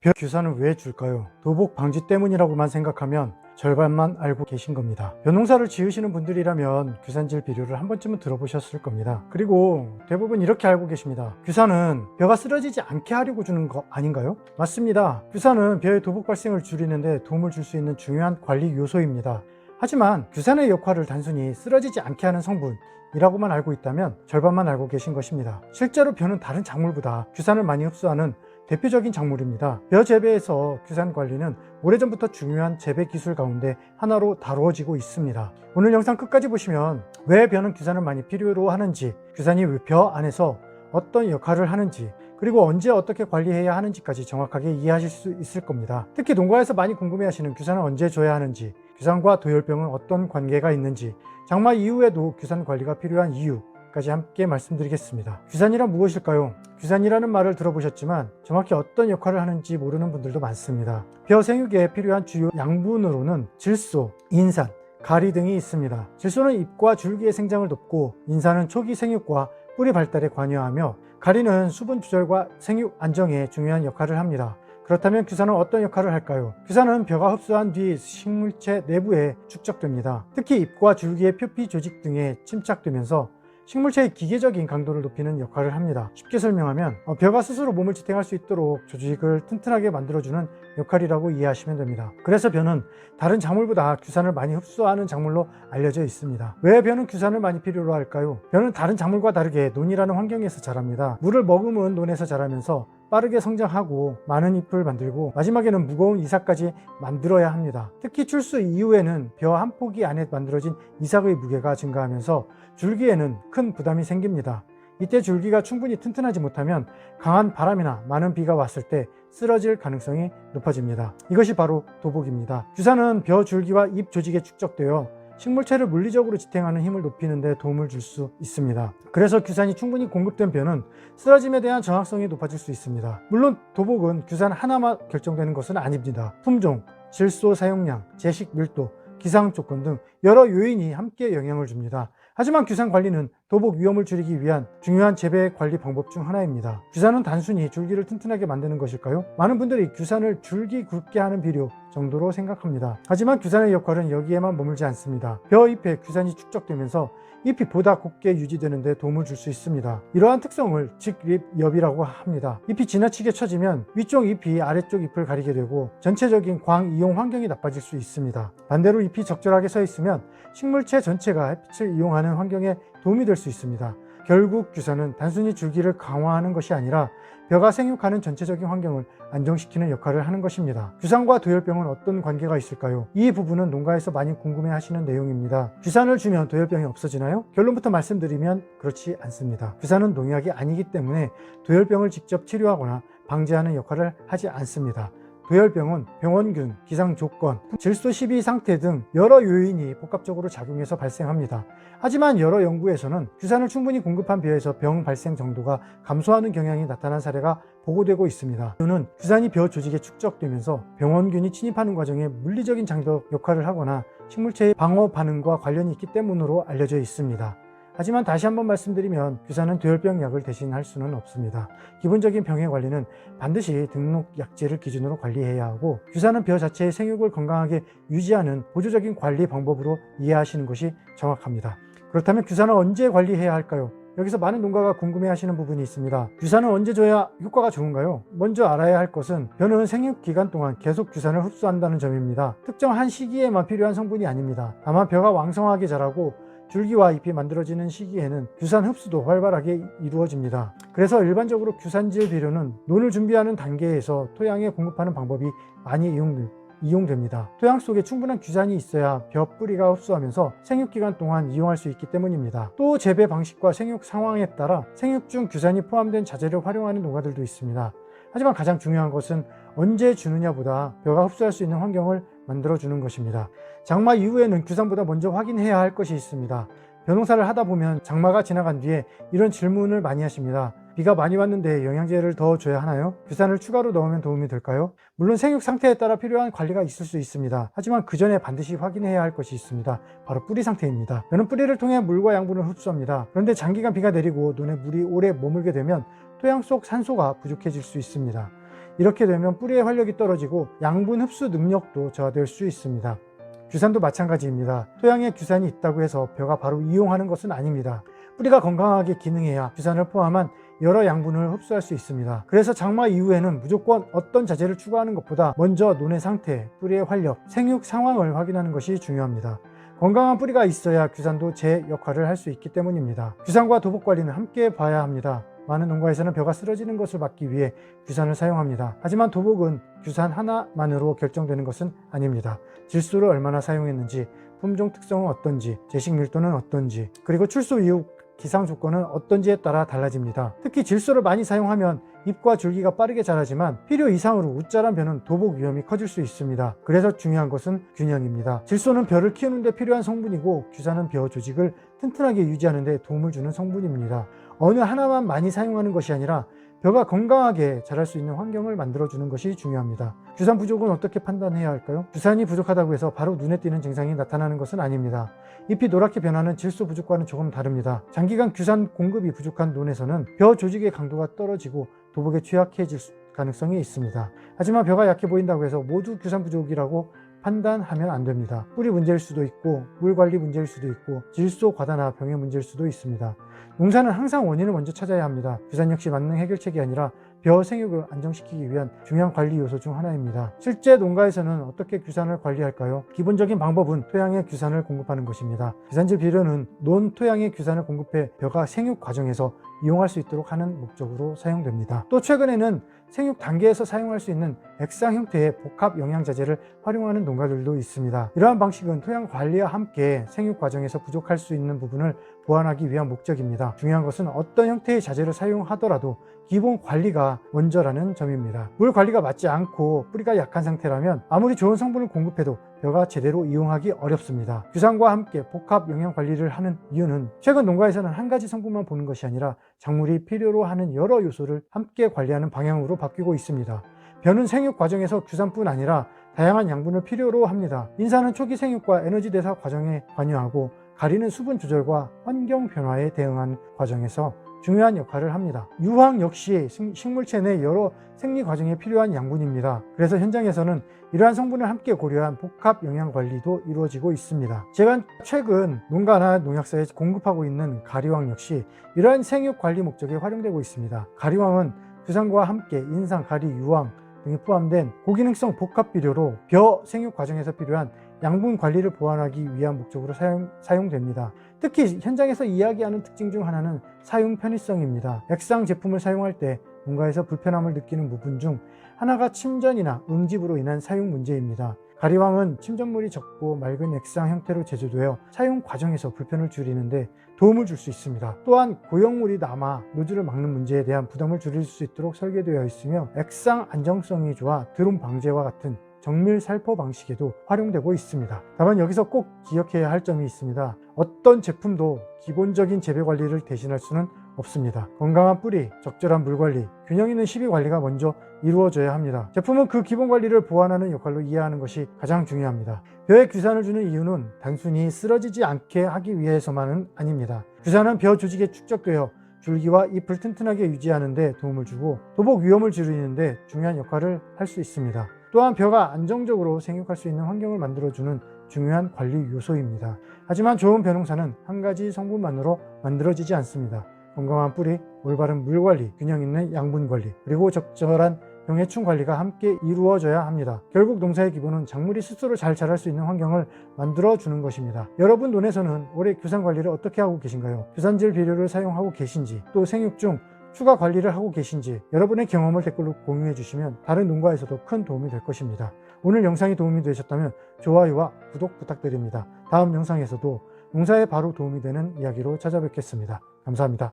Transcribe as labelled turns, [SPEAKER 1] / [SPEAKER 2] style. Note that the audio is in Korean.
[SPEAKER 1] 벼 규산은 왜 줄까요? 도복 방지 때문이라고만 생각하면 절반만 알고 계신 겁니다. 벼농사를 지으시는 분들이라면 규산질 비료를 한 번쯤은 들어보셨을 겁니다. 그리고 대부분 이렇게 알고 계십니다. 규산은 벼가 쓰러지지 않게 하려고 주는 거 아닌가요? 맞습니다. 규산은 벼의 도복 발생을 줄이는데 도움을 줄 수 있는 중요한 관리 요소입니다. 하지만 규산의 역할을 단순히 쓰러지지 않게 하는 성분이라고만 알고 있다면 절반만 알고 계신 것입니다. 실제로 벼는 다른 작물보다 규산을 많이 흡수하는 대표적인 작물입니다. 벼 재배에서 규산 관리는 오래전부터 중요한 재배 기술 가운데 하나로 다루어지고 있습니다. 오늘 영상 끝까지 보시면 왜 벼는 규산을 많이 필요로 하는지, 규산이 벼 안에서 어떤 역할을 하는지, 그리고 언제 어떻게 관리해야 하는지까지 정확하게 이해하실 수 있을 겁니다. 특히 농가에서 많이 궁금해하시는 규산을 언제 줘야 하는지, 규산과 도열병은 어떤 관계가 있는지, 장마 이후에도 규산 관리가 필요한 이유까지 함께 말씀드리겠습니다. 규산이란 무엇일까요? 규산이라는 말을 들어보셨지만 정확히 어떤 역할을 하는지 모르는 분들도 많습니다. 벼 생육에 필요한 주요 양분으로는 질소, 인산, 가리 등이 있습니다. 질소는 잎과 줄기의 생장을 돕고, 인산은 초기 생육과 뿌리 발달에 관여하며, 가리는 수분 조절과 생육 안정에 중요한 역할을 합니다. 그렇다면 규산은 어떤 역할을 할까요? 규산은 벼가 흡수한 뒤 식물체 내부에 축적됩니다. 특히 잎과 줄기의 표피 조직 등에 침착되면서 식물체의 기계적인 강도를 높이는 역할을 합니다. 쉽게 설명하면 벼가 스스로 몸을 지탱할 수 있도록 조직을 튼튼하게 만들어주는 역할이라고 이해하시면 됩니다. 그래서 벼는 다른 작물보다 규산을 많이 흡수하는 작물로 알려져 있습니다. 왜 벼는 규산을 많이 필요로 할까요? 벼는 다른 작물과 다르게 논이라는 환경에서 자랍니다. 물을 머금은 논에서 자라면서 빠르게 성장하고 많은 잎을 만들고, 마지막에는 무거운 이삭까지 만들어야 합니다. 특히 출수 이후에는 벼 한 포기 안에 만들어진 이삭의 무게가 증가하면서 줄기에는 큰 부담이 생깁니다. 이때 줄기가 충분히 튼튼하지 못하면 강한 바람이나 많은 비가 왔을 때 쓰러질 가능성이 높아집니다. 이것이 바로 도복입니다. 규산은 벼 줄기와 잎 조직에 축적되어 식물체를 물리적으로 지탱하는 힘을 높이는 데 도움을 줄 수 있습니다. 그래서 규산이 충분히 공급된 벼는 쓰러짐에 대한 저항성이 높아질 수 있습니다. 물론 도복은 규산 하나만 결정되는 것은 아닙니다. 품종, 질소 사용량, 재식 밀도, 기상 조건 등 여러 요인이 함께 영향을 줍니다. 하지만 규산 관리는 도복 위험을 줄이기 위한 중요한 재배 관리 방법 중 하나입니다. 규산은 단순히 줄기를 튼튼하게 만드는 것일까요? 많은 분들이 규산을 줄기 굵게 하는 비료 정도로 생각합니다. 하지만 규산의 역할은 여기에만 머물지 않습니다. 벼 잎에 규산이 축적되면서 잎이 보다 곱게 유지되는 데 도움을 줄 수 있습니다. 이러한 특성을 직립엽이라고 합니다. 잎이 지나치게 처지면 위쪽 잎이 아래쪽 잎을 가리게 되고 전체적인 광 이용 환경이 나빠질 수 있습니다. 반대로 잎이 적절하게 서 있으면 식물체 전체가 햇빛을 이용하는 환경에 도움이 될 수 있습니다. 결국 규산은 단순히 줄기를 강화하는 것이 아니라 벼가 생육하는 전체적인 환경을 안정시키는 역할을 하는 것입니다. 규산과 도열병은 어떤 관계가 있을까요? 이 부분은 농가에서 많이 궁금해 하시는 내용입니다. 규산을 주면 도열병이 없어지나요? 결론부터 말씀드리면 그렇지 않습니다. 규산은 농약이 아니기 때문에 도열병을 직접 치료하거나 방지하는 역할을 하지 않습니다. 도열병은 병원균, 기상 조건, 질소 시비 상태 등 여러 요인이 복합적으로 작용해서 발생합니다. 하지만 여러 연구에서는 규산을 충분히 공급한 벼에서 병 발생 정도가 감소하는 경향이 나타난 사례가 보고되고 있습니다. 이유는 규산이 벼 조직에 축적되면서 병원균이 침입하는 과정에 물리적인 장벽 역할을 하거나 식물체의 방어 반응과 관련이 있기 때문으로 알려져 있습니다. 하지만 다시 한번 말씀드리면 규산은 도열병 약을 대신할 수는 없습니다. 기본적인 병의 관리는 반드시 등록 약제를 기준으로 관리해야 하고, 규산은 벼 자체의 생육을 건강하게 유지하는 보조적인 관리 방법으로 이해하시는 것이 정확합니다. 그렇다면 규산을 언제 관리해야 할까요? 여기서 많은 농가가 궁금해하시는 부분이 있습니다. 규산을 언제 줘야 효과가 좋은가요? 먼저 알아야 할 것은 벼는 생육 기간 동안 계속 규산을 흡수한다는 점입니다. 특정한 시기에만 필요한 성분이 아닙니다. 다만 벼가 왕성하게 자라고 줄기와 잎이 만들어지는 시기에는 규산 흡수도 활발하게 이루어집니다. 그래서 일반적으로 규산질 비료는 논을 준비하는 단계에서 토양에 공급하는 방법이 많이 이용됩니다. 토양 속에 충분한 규산이 있어야 벼 뿌리가 흡수하면서 생육 기간 동안 이용할 수 있기 때문입니다. 또 재배 방식과 생육 상황에 따라 생육 중 규산이 포함된 자재를 활용하는 농가들도 있습니다. 하지만 가장 중요한 것은 언제 주느냐보다 벼가 흡수할 수 있는 환경을 만들어주는 것입니다. 장마 이후에는 규산보다 먼저 확인해야 할 것이 있습니다. 벼농사를 하다 보면 장마가 지나간 뒤에 이런 질문을 많이 하십니다. 비가 많이 왔는데 영양제를 더 줘야 하나요? 규산을 추가로 넣으면 도움이 될까요? 물론 생육 상태에 따라 필요한 관리가 있을 수 있습니다. 하지만 그 전에 반드시 확인해야 할 것이 있습니다. 바로 뿌리 상태입니다. 벼는 뿌리를 통해 물과 양분을 흡수합니다. 그런데 장기간 비가 내리고 논에 물이 오래 머물게 되면 토양 속 산소가 부족해질 수 있습니다. 이렇게 되면 뿌리의 활력이 떨어지고 양분 흡수 능력도 저하될 수 있습니다. 규산도 마찬가지입니다. 토양에 규산이 있다고 해서 벼가 바로 이용하는 것은 아닙니다. 뿌리가 건강하게 기능해야 규산을 포함한 여러 양분을 흡수할 수 있습니다. 그래서 장마 이후에는 무조건 어떤 자재를 추가하는 것보다 먼저 논의 상태, 뿌리의 활력, 생육 상황을 확인하는 것이 중요합니다. 건강한 뿌리가 있어야 규산도 제 역할을 할 수 있기 때문입니다. 규산과 도복 관리는 함께 봐야 합니다. 많은 농가에서는 벼가 쓰러지는 것을 막기 위해 규산을 사용합니다. 하지만 도복은 규산 하나만으로 결정되는 것은 아닙니다. 질소를 얼마나 사용했는지, 품종 특성은 어떤지, 제식 밀도는 어떤지, 그리고 출소 이후 기상 조건은 어떤지에 따라 달라집니다. 특히 질소를 많이 사용하면 잎과 줄기가 빠르게 자라지만 필요 이상으로 웃자란 벼는 도복 위험이 커질 수 있습니다. 그래서 중요한 것은 균형입니다. 질소는 벼를 키우는 데 필요한 성분이고 규산은 벼 조직을 튼튼하게 유지하는 데 도움을 주는 성분입니다. 어느 하나만 많이 사용하는 것이 아니라 벼가 건강하게 자랄 수 있는 환경을 만들어주는 것이 중요합니다. 규산 부족은 어떻게 판단해야 할까요? 규산이 부족하다고 해서 바로 눈에 띄는 증상이 나타나는 것은 아닙니다. 잎이 노랗게 변하는 질소 부족과는 조금 다릅니다. 장기간 규산 공급이 부족한 논에서는 벼 조직의 강도가 떨어지고 도복에 취약해질 가능성이 있습니다. 하지만 벼가 약해 보인다고 해서 모두 규산 부족이라고 판단하면 안 됩니다. 뿌리 문제일 수도 있고 물 관리 문제일 수도 있고 질소 과다나 병의 문제일 수도 있습니다. 농사는 항상 원인을 먼저 찾아야 합니다. 규산 역시 만능 해결책이 아니라 벼 생육을 안정시키기 위한 중요한 관리 요소 중 하나입니다. 실제 농가에서는 어떻게 규산을 관리할까요? 기본적인 방법은 토양에 규산을 공급하는 것입니다. 규산질 비료는 논 토양에 규산을 공급해 벼가 생육 과정에서 이용할 수 있도록 하는 목적으로 사용됩니다. 또 최근에는 생육 단계에서 사용할 수 있는 액상 형태의 복합 영양자재를 활용하는 농가들도 있습니다. 이러한 방식은 토양 관리와 함께 생육 과정에서 부족할 수 있는 부분을 보완하기 위한 목적입니다. 중요한 것은 어떤 형태의 자재를 사용하더라도 기본 관리가 먼저라는 점입니다. 물 관리가 맞지 않고 뿌리가 약한 상태라면 아무리 좋은 성분을 공급해도 벼가 제대로 이용하기 어렵습니다. 규산과 함께 복합 영양 관리를 하는 이유는 최근 농가에서는 한 가지 성분만 보는 것이 아니라 작물이 필요로 하는 여러 요소를 함께 관리하는 방향으로 바뀌고 있습니다. 벼는 생육 과정에서 규산뿐 아니라 다양한 양분을 필요로 합니다. 인사는 초기 생육과 에너지 대사 과정에 관여하고 가리는 수분 조절과 환경 변화에 대응하는 과정에서 중요한 역할을 합니다. 유황 역시 식물체 내 여러 생리 과정에 필요한 양분입니다. 그래서 현장에서는 이러한 성분을 함께 고려한 복합 영양 관리도 이루어지고 있습니다. 제가 최근 농가나 농약사에 공급하고 있는 가리황 역시 이러한 생육 관리 목적에 활용되고 있습니다. 가리황은 규산과 함께 인상, 가리, 유황 등이 포함된 고기능성 복합 비료로 벼 생육 과정에서 필요한 양분 관리를 보완하기 위한 목적으로 사용됩니다. 특히 현장에서 이야기하는 특징 중 하나는 사용 편의성입니다. 액상 제품을 사용할 때 농가에서 불편함을 느끼는 부분 중 하나가 침전이나 응집으로 인한 사용 문제입니다. 가리황은 침전물이 적고 맑은 액상 형태로 제조되어 사용 과정에서 불편을 줄이는데 도움을 줄 수 있습니다. 또한 고형물이 남아 노즐을 막는 문제에 대한 부담을 줄일 수 있도록 설계되어 있으며 액상 안정성이 좋아 드론 방제와 같은 정밀 살포 방식에도 활용되고 있습니다. 다만 여기서 꼭 기억해야 할 점이 있습니다. 어떤 제품도 기본적인 재배 관리를 대신할 수는 없습니다. 건강한 뿌리, 적절한 물 관리, 균형 있는 시비 관리가 먼저 이루어져야 합니다. 제품은 그 기본 관리를 보완하는 역할로 이해하는 것이 가장 중요합니다. 벼에 규산을 주는 이유는 단순히 쓰러지지 않게 하기 위해서만은 아닙니다. 규산은 벼 조직에 축적되어 줄기와 잎을 튼튼하게 유지하는 데 도움을 주고 도복 위험을 줄이는 데 중요한 역할을 할 수 있습니다. 또한 벼가 안정적으로 생육할 수 있는 환경을 만들어주는 중요한 관리 요소입니다. 하지만 좋은 벼농사는 한 가지 성분만으로 만들어지지 않습니다. 건강한 뿌리, 올바른 물 관리, 균형 있는 양분 관리, 그리고 적절한 병해충 관리가 함께 이루어져야 합니다. 결국 농사의 기본은 작물이 스스로 잘 자랄 수 있는 환경을 만들어주는 것입니다. 여러분 논에서는 올해 규산 관리를 어떻게 하고 계신가요? 규산질 비료를 사용하고 계신지, 또 생육 중 추가 관리를 하고 계신지 여러분의 경험을 댓글로 공유해 주시면 다른 농가에서도 큰 도움이 될 것입니다. 오늘 영상이 도움이 되셨다면 좋아요와 구독 부탁드립니다. 다음 영상에서도 농사에 바로 도움이 되는 이야기로 찾아뵙겠습니다. 감사합니다.